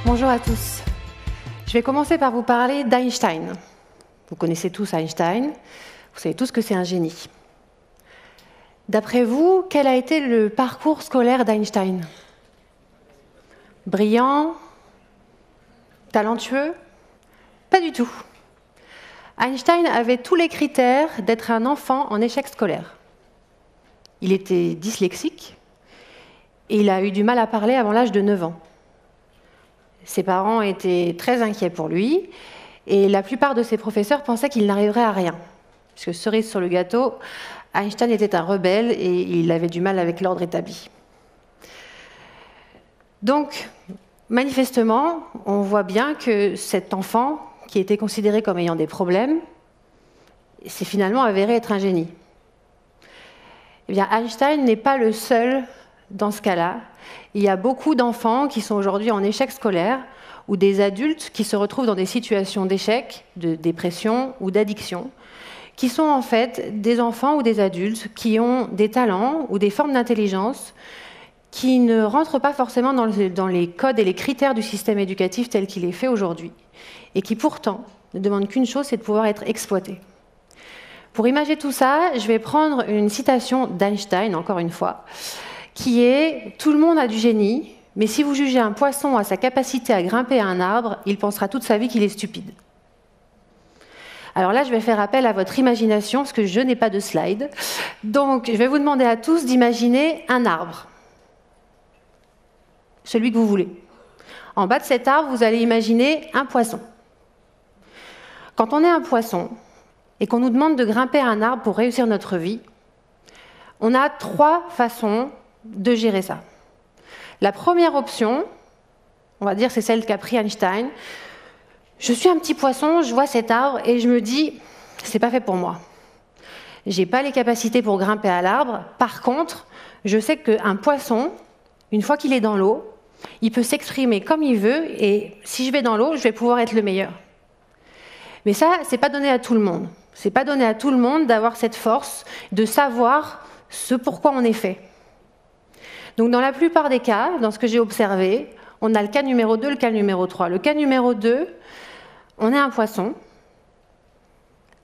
Bonjour à tous. Je vais commencer par vous parler d'Einstein. Vous connaissez tous Einstein, vous savez tous que c'est un génie. D'après vous, quel a été le parcours scolaire d'Einstein? Brillant? Talentueux? Pas du tout. Einstein avait tous les critères d'être un enfant en échec scolaire. Il était dyslexique et il a eu du mal à parler avant l'âge de 9 ans. Ses parents étaient très inquiets pour lui et la plupart de ses professeurs pensaient qu'il n'arriverait à rien. Puisque cerise sur le gâteau, Einstein était un rebelle et il avait du mal avec l'ordre établi. Donc, manifestement, on voit bien que cet enfant, qui était considéré comme ayant des problèmes, s'est finalement avéré être un génie. Eh bien, Einstein n'est pas le seul dans ce cas-là. Il y a beaucoup d'enfants qui sont aujourd'hui en échec scolaire ou des adultes qui se retrouvent dans des situations d'échec, de dépression ou d'addiction, qui sont en fait des enfants ou des adultes qui ont des talents ou des formes d'intelligence qui ne rentrent pas forcément dans les codes et les critères du système éducatif tel qu'il est fait aujourd'hui, et qui pourtant ne demandent qu'une chose, c'est de pouvoir être exploités. Pour imager tout ça, je vais prendre une citation d'Einstein, encore une fois, qui est « Tout le monde a du génie, mais si vous jugez un poisson à sa capacité à grimper à un arbre, il pensera toute sa vie qu'il est stupide. » Alors là, je vais faire appel à votre imagination, parce que je n'ai pas de slide. Donc, je vais vous demander à tous d'imaginer un arbre. Celui que vous voulez. En bas de cet arbre, vous allez imaginer un poisson. Quand on est un poisson et qu'on nous demande de grimper à un arbre pour réussir notre vie, on a 3 façons de gérer ça. La première option, on va dire c'est celle qu'a pris Einstein. Je suis un petit poisson, je vois cet arbre et je me dis, c'est pas fait pour moi. J'ai pas les capacités pour grimper à l'arbre. Par contre, je sais qu'un poisson, une fois qu'il est dans l'eau, il peut s'exprimer comme il veut et si je vais dans l'eau, je vais pouvoir être le meilleur. Mais ça, c'est pas donné à tout le monde. C'est pas donné à tout le monde d'avoir cette force, de savoir ce pourquoi on est fait. Donc dans la plupart des cas, dans ce que j'ai observé, on a le cas numéro 2, le cas numéro 3. Le cas numéro 2, on est un poisson,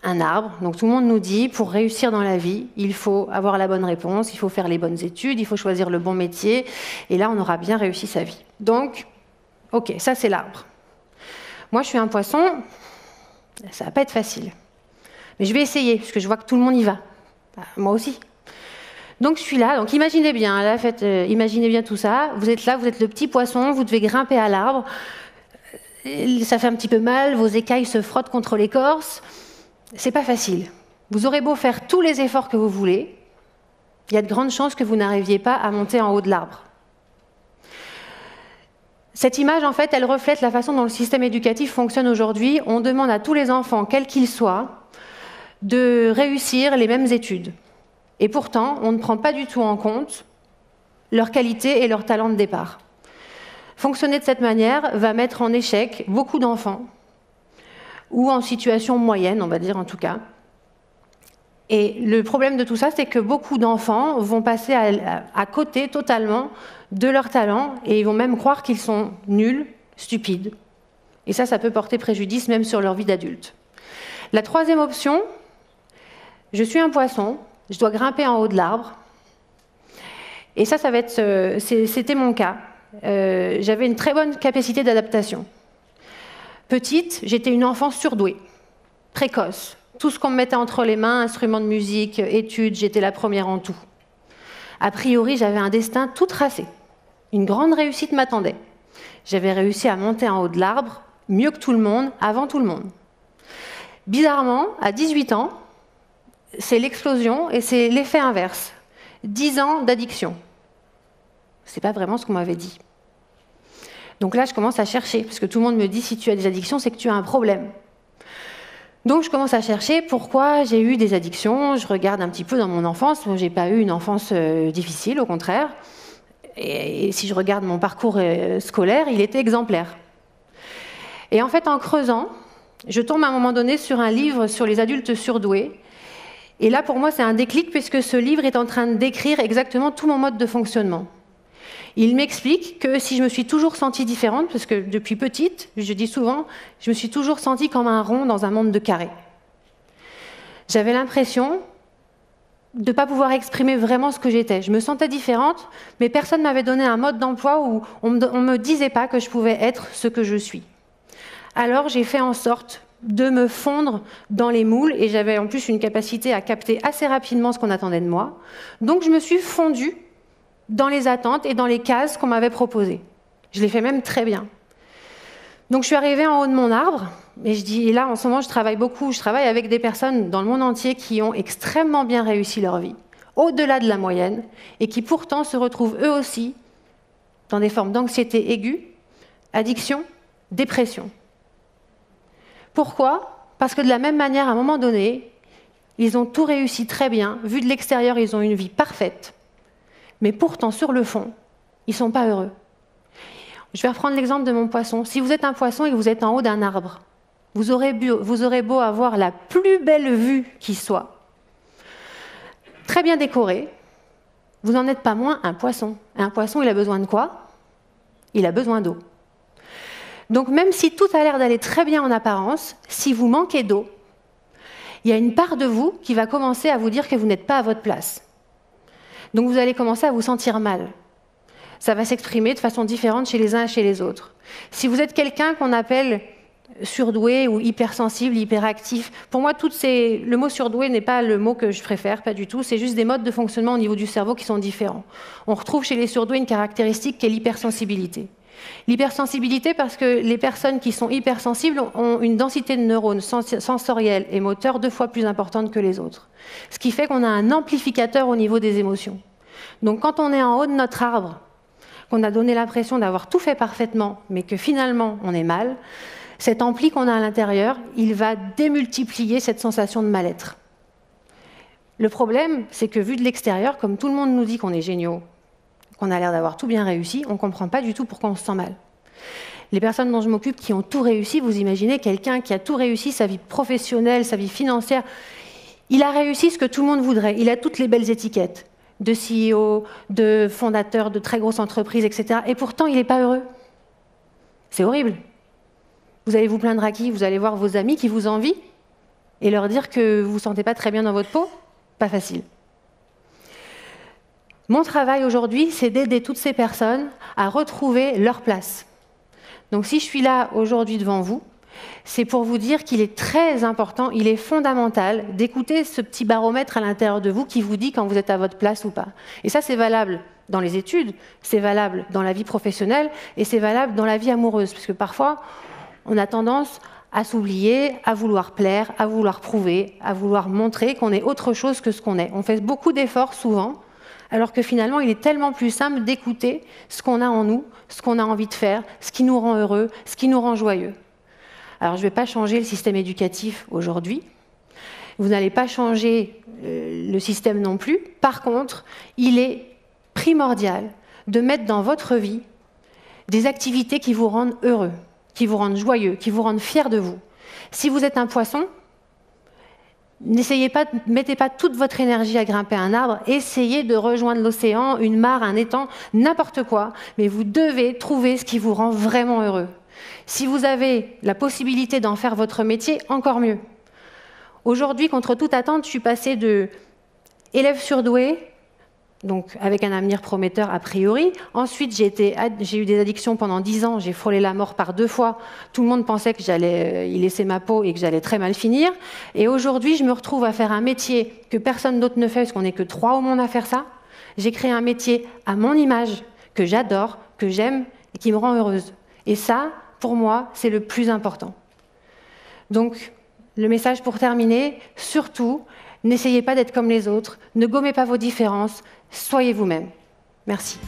un arbre. Donc tout le monde nous dit, pour réussir dans la vie, il faut avoir la bonne réponse, il faut faire les bonnes études, il faut choisir le bon métier, et là on aura bien réussi sa vie. Donc, ok, ça c'est l'arbre. Moi je suis un poisson, ça va pas être facile. Mais je vais essayer, parce que je vois que tout le monde y va. Moi aussi. Donc je suis là, donc imaginez bien, là, imaginez bien tout ça. Vous êtes là, vous êtes le petit poisson, vous devez grimper à l'arbre. Ça fait un petit peu mal, vos écailles se frottent contre l'écorce. C'est pas facile. Vous aurez beau faire tous les efforts que vous voulez, il y a de grandes chances que vous n'arriviez pas à monter en haut de l'arbre. Cette image, en fait, elle reflète la façon dont le système éducatif fonctionne aujourd'hui. On demande à tous les enfants, quels qu'ils soient, de réussir les mêmes études. Et pourtant, on ne prend pas du tout en compte leur qualité et leur talent de départ. Fonctionner de cette manière va mettre en échec beaucoup d'enfants, ou en situation moyenne, on va dire en tout cas. Et le problème de tout ça, c'est que beaucoup d'enfants vont passer à côté totalement de leur talent, et ils vont même croire qu'ils sont nuls, stupides. Et ça peut porter préjudice même sur leur vie d'adulte. La troisième option, je suis un poisson, je dois grimper en haut de l'arbre. Et ça va être, c'était mon cas. J'avais une très bonne capacité d'adaptation. Petite, j'étais une enfant surdouée, précoce. Tout ce qu'on me mettait entre les mains, instruments de musique, études, j'étais la première en tout. A priori, j'avais un destin tout tracé. Une grande réussite m'attendait. J'avais réussi à monter en haut de l'arbre, mieux que tout le monde, avant tout le monde. Bizarrement, à 18 ans, c'est l'explosion et c'est l'effet inverse. 10 ans d'addiction. C'est pas vraiment ce qu'on m'avait dit. Donc là, je commence à chercher, parce que tout le monde me dit, si tu as des addictions, c'est que tu as un problème. Donc je commence à chercher pourquoi j'ai eu des addictions. Je regarde un petit peu dans mon enfance. J'ai pas eu une enfance difficile, au contraire. Et si je regarde mon parcours scolaire, il était exemplaire. Et en fait, en creusant, je tombe à un moment donné sur un livre sur les adultes surdoués. Et là, pour moi, c'est un déclic, puisque ce livre est en train de décrire exactement tout mon mode de fonctionnement. Il m'explique que si je me suis toujours sentie différente, parce que depuis petite, je dis souvent, je me suis toujours sentie comme un rond dans un monde de carrés. J'avais l'impression de ne pas pouvoir exprimer vraiment ce que j'étais. Je me sentais différente, mais personne ne m'avait donné un mode d'emploi où on ne me disait pas que je pouvais être ce que je suis. Alors j'ai fait en sorte de me fondre dans les moules, et j'avais en plus une capacité à capter assez rapidement ce qu'on attendait de moi. Donc je me suis fondue dans les attentes et dans les cases qu'on m'avait proposées. Je l'ai fait même très bien. Donc je suis arrivée en haut de mon arbre, et là en ce moment je travaille beaucoup, je travaille avec des personnes dans le monde entier qui ont extrêmement bien réussi leur vie, au-delà de la moyenne, et qui pourtant se retrouvent eux aussi dans des formes d'anxiété aiguë, addiction, dépression. Pourquoi ? Parce que de la même manière, à un moment donné, ils ont tout réussi très bien, vu de l'extérieur, ils ont une vie parfaite, mais pourtant, sur le fond, ils ne sont pas heureux. Je vais reprendre l'exemple de mon poisson. Si vous êtes un poisson et que vous êtes en haut d'un arbre, vous aurez beau avoir la plus belle vue qui soit, très bien décorée, vous n'en êtes pas moins un poisson. Un poisson, il a besoin de quoi ? Il a besoin d'eau. Donc même si tout a l'air d'aller très bien en apparence, si vous manquez d'eau, il y a une part de vous qui va commencer à vous dire que vous n'êtes pas à votre place. Donc vous allez commencer à vous sentir mal. Ça va s'exprimer de façon différente chez les uns et chez les autres. Si vous êtes quelqu'un qu'on appelle surdoué ou hypersensible, hyperactif, pour moi, le mot surdoué n'est pas le mot que je préfère, pas du tout. C'est juste des modes de fonctionnement au niveau du cerveau qui sont différents. On retrouve chez les surdoués une caractéristique qui est l'hypersensibilité. L'hypersensibilité parce que les personnes qui sont hypersensibles ont une densité de neurones sensoriels et moteurs 2 fois plus importante que les autres. Ce qui fait qu'on a un amplificateur au niveau des émotions. Donc quand on est en haut de notre arbre, qu'on a donné l'impression d'avoir tout fait parfaitement, mais que finalement on est mal, cet ampli qu'on a à l'intérieur, il va démultiplier cette sensation de mal-être. Le problème, c'est que vu de l'extérieur, comme tout le monde nous dit qu'on est géniaux, qu'on a l'air d'avoir tout bien réussi, on ne comprend pas du tout pourquoi on se sent mal. Les personnes dont je m'occupe qui ont tout réussi, vous imaginez quelqu'un qui a tout réussi, sa vie professionnelle, sa vie financière, il a réussi ce que tout le monde voudrait, il a toutes les belles étiquettes de CEO, de fondateur de très grosses entreprises, etc. Et pourtant, il n'est pas heureux. C'est horrible. Vous allez vous plaindre à qui ? Vous allez voir vos amis qui vous envient et leur dire que vous ne vous sentez pas très bien dans votre peau ? Pas facile. Mon travail aujourd'hui, c'est d'aider toutes ces personnes à retrouver leur place. Donc si je suis là aujourd'hui devant vous, c'est pour vous dire qu'il est très important, il est fondamental d'écouter ce petit baromètre à l'intérieur de vous qui vous dit quand vous êtes à votre place ou pas. Et ça, c'est valable dans les études, c'est valable dans la vie professionnelle et c'est valable dans la vie amoureuse. Parce que parfois, on a tendance à s'oublier, à vouloir plaire, à vouloir prouver, à vouloir montrer qu'on est autre chose que ce qu'on est. On fait beaucoup d'efforts souvent, alors que finalement, il est tellement plus simple d'écouter ce qu'on a en nous, ce qu'on a envie de faire, ce qui nous rend heureux, ce qui nous rend joyeux. Alors, je ne vais pas changer le système éducatif aujourd'hui. Vous n'allez pas changer le système non plus. Par contre, il est primordial de mettre dans votre vie des activités qui vous rendent heureux, qui vous rendent joyeux, qui vous rendent fiers de vous. Si vous êtes un poisson, mettez pas toute votre énergie à grimper un arbre, essayez de rejoindre l'océan, une mare, un étang, n'importe quoi, mais vous devez trouver ce qui vous rend vraiment heureux. Si vous avez la possibilité d'en faire votre métier, encore mieux. Aujourd'hui, contre toute attente, je suis passée de élève surdoué, donc avec un avenir prometteur a priori. Ensuite, j'ai eu des addictions pendant 10 ans, j'ai frôlé la mort par 2 fois. Tout le monde pensait que j'allais y laisser ma peau et que j'allais très mal finir. Et aujourd'hui, je me retrouve à faire un métier que personne d'autre ne fait, parce qu'on n'est que 3 au monde à faire ça. J'ai créé un métier à mon image, que j'adore, que j'aime et qui me rend heureuse. Et ça, pour moi, c'est le plus important. Donc, le message pour terminer, surtout, n'essayez pas d'être comme les autres, ne gommez pas vos différences, soyez vous-même. Merci.